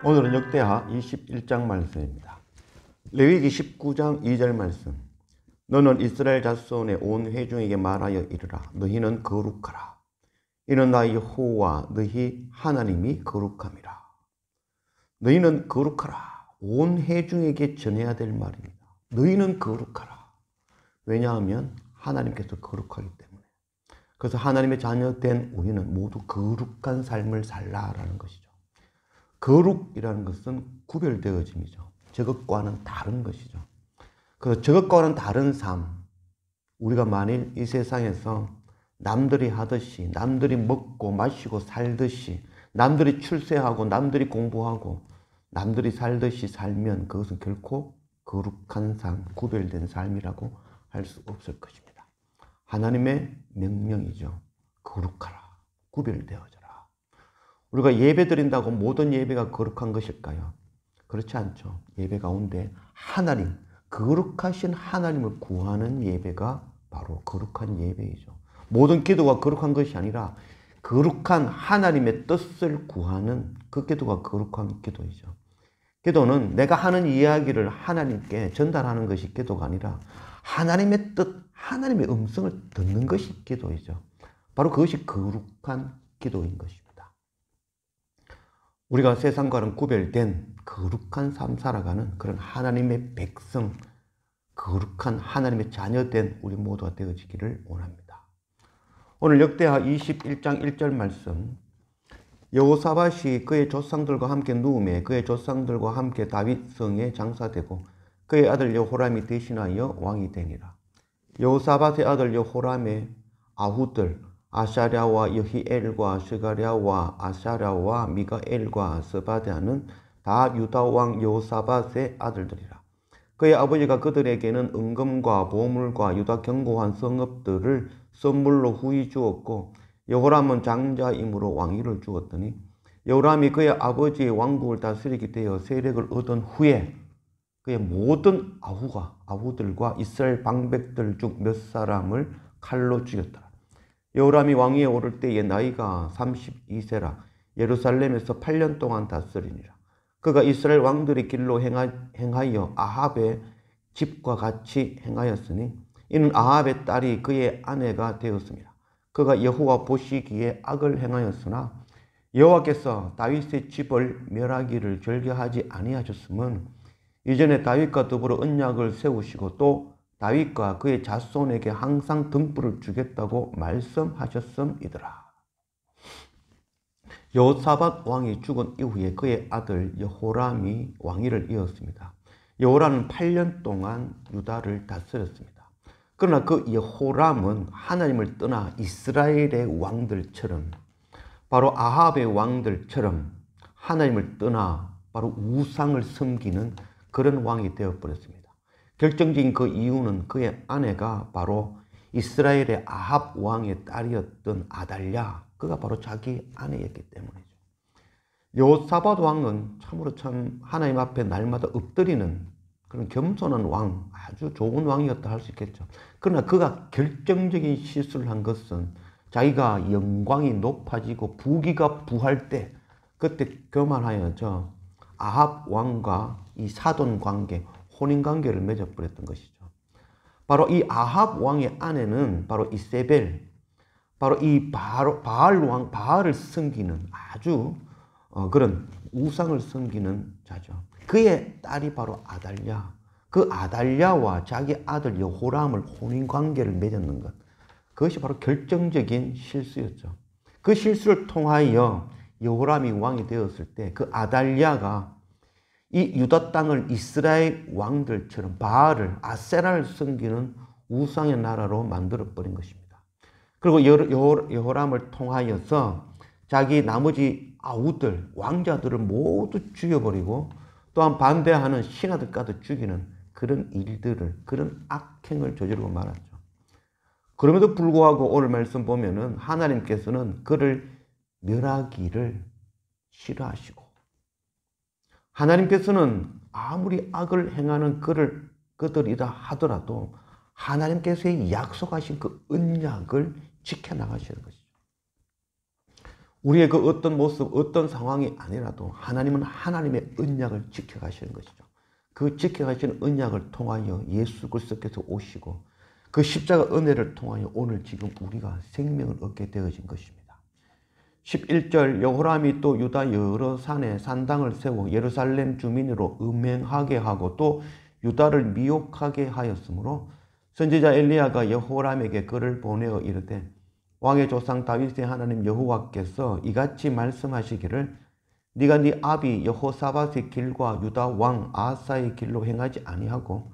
오늘은 역대하 21장 말씀입니다. 레위기 19장 2절 말씀. 너는 이스라엘 자손의 온 회중에게 말하여 이르라. 너희는 거룩하라. 이는 나 여호와 너희 하나님이 거룩함이라. 너희는 거룩하라. 온 회중에게 전해야 될 말입니다. 너희는 거룩하라. 왜냐하면 하나님께서 거룩하기 때문에. 그래서 하나님의 자녀된 우리는 모두 거룩한 삶을 살라라는 것이죠. 거룩이라는 것은 구별되어짐이죠. 저것과는 다른 것이죠. 그래서 저것과는 다른 삶, 우리가 만일 이 세상에서 남들이 하듯이, 남들이 먹고 마시고 살듯이, 남들이 출세하고 남들이 공부하고 남들이 살듯이 살면 그것은 결코 거룩한 삶, 구별된 삶이라고 할 수 없을 것입니다. 하나님의 명령이죠. 거룩하라, 구별되어져라. 우리가 예배 드린다고 모든 예배가 거룩한 것일까요? 그렇지 않죠. 예배 가운데 하나님, 거룩하신 하나님을 구하는 예배가 바로 거룩한 예배이죠. 모든 기도가 거룩한 것이 아니라 거룩한 하나님의 뜻을 구하는 그 기도가 거룩한 기도이죠. 기도는 내가 하는 이야기를 하나님께 전달하는 것이 기도가 아니라 하나님의 뜻, 하나님의 음성을 듣는 것이 기도이죠. 바로 그것이 거룩한 기도인 것입니다. 우리가 세상과는 구별된 거룩한 삶 살아가는 그런 하나님의 백성, 거룩한 하나님의 자녀된 우리 모두가 되어지기를 원합니다. 오늘 역대하 21장 1절 말씀. 여호사밧이 그의 조상들과 함께 누우매 그의 조상들과 함께 다윗 성에 장사되고 그의 아들 여호람이 대신하여 왕이 되니라. 여호사밧의 아들 여호람의 아후들 아샤랴와 여히엘과 스가랴와 아샤랴와 미가엘과 스바랴는 다 유다 왕 여호사밧의 아들들이라. 그의 아버지가 그들에게는 은금과 보물과 유다 견고한 성읍들을 선물로 후히 주었고 여호람은 장자이므로 왕위를 주었더니 여호람이 그의 아버지의 왕국을 다스리게 되어 세력을 얻은 후에 그의 모든 아후들과 이스라엘 방백들 중 몇 사람을 칼로 죽였더라. 여호람이 왕위에 오를 때의 나이가 32세라. 예루살렘에서 8년 동안 다스리니라. 그가 이스라엘 왕들의 길로 행하여 아합의 집과 같이 행하였으니 이는 아합의 딸이 그의 아내가 되었습니다. 그가 여호와 보시기에 악을 행하였으나 여호와께서 다윗의 집을 멸하기를 절개하지 아니하셨음은 이전에 다윗과 더불어 언약을 세우시고 또 다윗과 그의 자손에게 항상 등불을 주겠다고 말씀하셨음이더라. 여호사밧 왕이 죽은 이후에 그의 아들 여호람이 왕위를 이었습니다. 여호람은 8년 동안 유다를 다스렸습니다. 그러나 그 여호람은 하나님을 떠나 이스라엘의 왕들처럼 바로 아합의 왕들처럼 하나님을 떠나 바로 우상을 섬기는 그런 왕이 되어버렸습니다. 결정적인 그 이유는 그의 아내가 바로 이스라엘의 아합 왕의 딸이었던 아달랴, 그가 바로 자기 아내였기 때문이죠. 여호사밧 왕은 참으로 하나님 앞에 날마다 엎드리는 그런 겸손한 왕, 아주 좋은 왕이었다 할 수 있겠죠. 그러나 그가 결정적인 실수를 한 것은 자기가 영광이 높아지고 부귀가 부할 때 그때 교만하여 아합 왕과 이 사돈 관계, 혼인 관계를 맺어버렸던 것이죠. 바로 이 아합 왕의 아내는 바로 이세벨, 바로 이 바알을 섬기는 아주 그런 우상을 섬기는 자죠. 그의 딸이 바로 아달랴. 그 아달랴와 자기 아들 여호람을 혼인 관계를 맺었는 것. 그것이 바로 결정적인 실수였죠. 그 실수를 통하여 여호람이 왕이 되었을 때 그 아달랴가 이 유다 땅을 이스라엘 왕들처럼 바알을, 아세라를 섬기는 우상의 나라로 만들어버린 것입니다. 그리고 여호람을 통하여서 자기 나머지 아우들, 왕자들을 모두 죽여버리고 또한 반대하는 신하들까지 죽이는 그런 일들을, 그런 악행을 저지르고 말았죠. 그럼에도 불구하고 오늘 말씀 보면은 하나님께서는 그를 멸하기를 싫어하시고 하나님께서는 아무리 악을 행하는 그들이라 하더라도 하나님께서 약속하신 그 언약을 지켜나가시는 것이죠. 우리의 그 어떤 모습, 어떤 상황이 아니라도 하나님은 하나님의 언약을 지켜가시는 것이죠. 그 지켜가시는 언약을 통하여 예수 그리스도께서 오시고 그 십자가 은혜를 통하여 오늘 지금 우리가 생명을 얻게 되어진 것입니다. 11절 여호람이 또 유다 여러 산에 산당을 세워 예루살렘 주민으로 음행하게 하고 또 유다를 미혹하게 하였으므로 선지자 엘리야가 여호람에게 글을 보내어 이르되 왕의 조상 다윗의 하나님 여호와께서 이같이 말씀하시기를 네가 네 아비 여호사밧의 길과 유다 왕 아하스의 길로 행하지 아니하고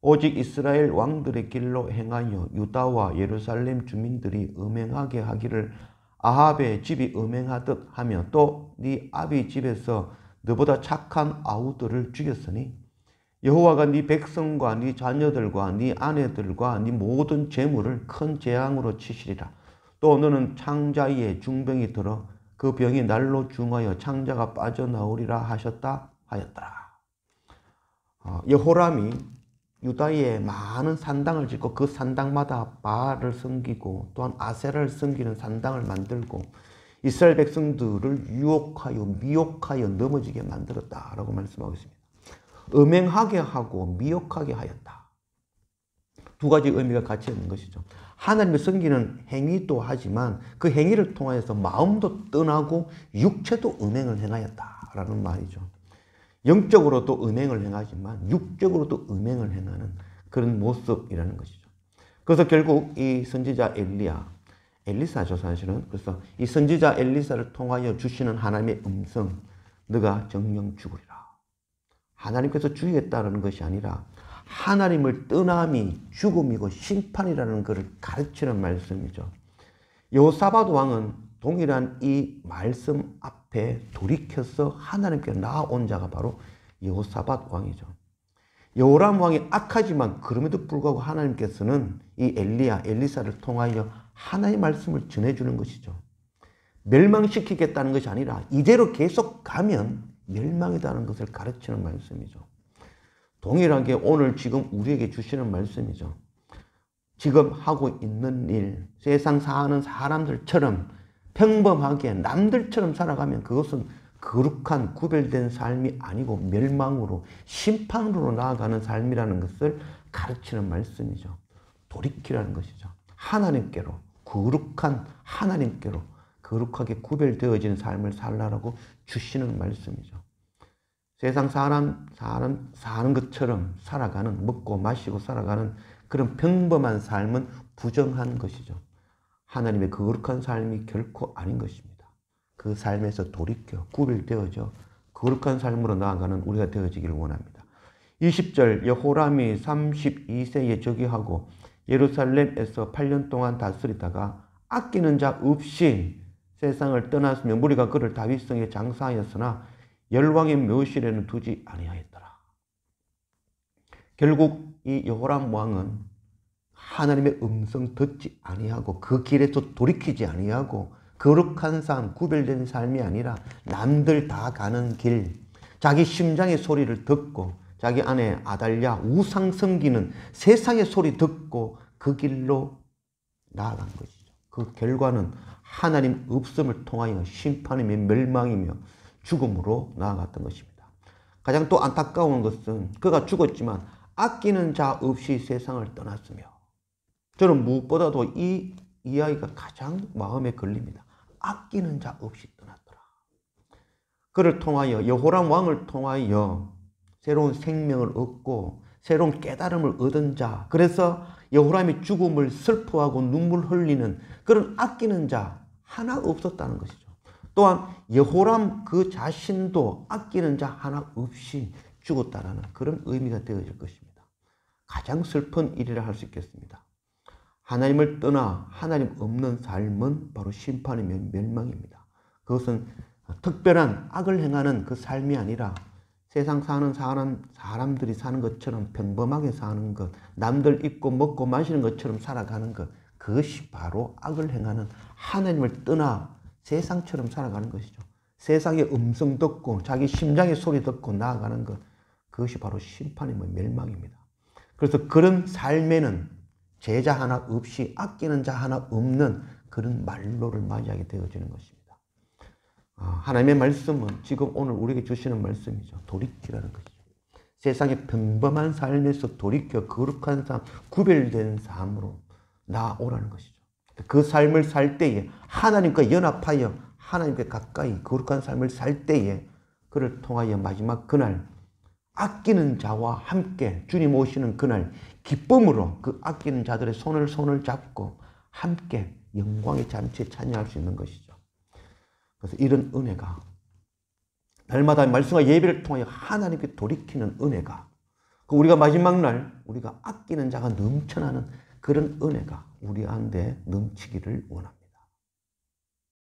오직 이스라엘 왕들의 길로 행하여 유다와 예루살렘 주민들이 음행하게 하기를 아합의 집이 음행하듯 하며 또 네 아비 집에서 너보다 착한 아우들을 죽였으니 여호와가 네 백성과 네 자녀들과 네 아내들과 네 모든 재물을 큰 재앙으로 치시리라. 또 너는 창자에 중병이 들어 그 병이 날로 중하여 창자가 빠져나오리라 하셨다 하였더라. 여호람이 유다에 많은 산당을 짓고 그 산당마다 바알을 섬기고 또한 아세라를 섬기는 산당을 만들고 이스라엘 백성들을 유혹하여 미혹하여 넘어지게 만들었다라고 말씀하고 있습니다. 음행하게 하고 미혹하게 하였다. 두 가지 의미가 같이 있는 것이죠. 하나님을 섬기는 행위도 하지만 그 행위를 통해서 마음도 떠나고 육체도 음행을 행하였다라는 말이죠. 영적으로도 음행을 행하지만 육적으로도 음행을 행하는 그런 모습이라는 것이죠. 그래서 결국 이 선지자 엘리사죠 사실은. 그래서 이 선지자 엘리사를 통하여 주시는 하나님의 음성, 너가 정령 죽으리라. 하나님께서 죽이겠다는 것이 아니라 하나님을 떠남이 죽음이고 심판이라는 것을 가르치는 말씀이죠. 여호사밧 왕은 동일한 이 말씀 앞에 돌이켜서 하나님께 나아온 자가 바로 여호사밧 왕이죠. 여호람 왕이 악하지만 그럼에도 불구하고 하나님께서는 이 엘리사를 통하여 하나님의 말씀을 전해주는 것이죠. 멸망시키겠다는 것이 아니라 이대로 계속 가면 멸망이라는 것을 가르치는 말씀이죠. 동일하게 오늘 지금 우리에게 주시는 말씀이죠. 지금 하고 있는 일, 세상 사는 사람들처럼 평범하게 남들처럼 살아가면 그것은 거룩한 구별된 삶이 아니고 멸망으로 심판으로 나아가는 삶이라는 것을 가르치는 말씀이죠. 돌이키라는 것이죠. 하나님께로, 거룩한 하나님께로 거룩하게 구별되어진 삶을 살라고 주시는 말씀이죠. 세상 사람 사는 것처럼 살아가는, 먹고 마시고 살아가는 그런 평범한 삶은 부정한 것이죠. 하나님의 거룩한 삶이 결코 아닌 것입니다. 그 삶에서 돌이켜 구별되어져 거룩한 삶으로 나아가는 우리가 되어지기를 원합니다. 20절 여호람이 32세에 즉위하고 예루살렘에서 8년 동안 다스리다가 아끼는 자 없이 세상을 떠났으며 무리가 그를 다윗성에 장사하였으나 열왕의 묘실에는 두지 아니하였더라. 결국 이 여호람 왕은 하나님의 음성 듣지 아니하고 그 길에서 돌이키지 아니하고 거룩한 삶, 구별된 삶이 아니라 남들 다 가는 길, 자기 심장의 소리를 듣고 자기 아내 아달랴 우상 섬기는 세상의 소리 듣고 그 길로 나아간 것이죠. 그 결과는 하나님 없음을 통하여 심판이며 멸망이며 죽음으로 나아갔던 것입니다. 가장 또 안타까운 것은 그가 죽었지만 아끼는 자 없이 세상을 떠났으며, 저는 무엇보다도 이 이야기가 가장 마음에 걸립니다. 아끼는 자 없이 떠났더라. 그를 통하여 여호람 왕을 통하여 새로운 생명을 얻고 새로운 깨달음을 얻은 자, 그래서 여호람이 죽음을 슬퍼하고 눈물 흘리는 그런 아끼는 자 하나 없었다는 것이죠. 또한 여호람 그 자신도 아끼는 자 하나 없이 죽었다라는 그런 의미가 되어질 것입니다. 가장 슬픈 일이라 할 수 있겠습니다. 하나님을 떠나 하나님 없는 삶은 바로 심판이며 멸망입니다. 그것은 특별한 악을 행하는 그 삶이 아니라 세상 사는 사람들이 사는 것처럼 평범하게 사는 것, 남들 입고 먹고 마시는 것처럼 살아가는 것, 그것이 바로 악을 행하는 하나님을 떠나 세상처럼 살아가는 것이죠. 세상의 음성 듣고 자기 심장의 소리 듣고 나아가는 것, 그것이 바로 심판이며 멸망입니다. 그래서 그런 삶에는 제자 하나 없이 아끼는 자 하나 없는 그런 말로를 맞이하게 되어지는 것입니다. 하나님의 말씀은 지금 오늘 우리에게 주시는 말씀이죠. 돌이키라는 것이죠. 세상의 평범한 삶에서 돌이켜 거룩한 삶, 구별된 삶으로 나아오라는 것이죠. 그 삶을 살 때에 하나님과 연합하여 하나님께 가까이 거룩한 삶을 살 때에 그를 통하여 마지막 그날 아끼는 자와 함께 주님 오시는 그날 기쁨으로 그 아끼는 자들의 손을 잡고 함께 영광의 잔치에 참여할 수 있는 것이죠. 그래서 이런 은혜가 날마다 말씀과 예배를 통하여 하나님께 돌이키는 은혜가 우리가 마지막 날 우리가 아끼는 자가 넘쳐나는 그런 은혜가 우리 안에 넘치기를 원합니다.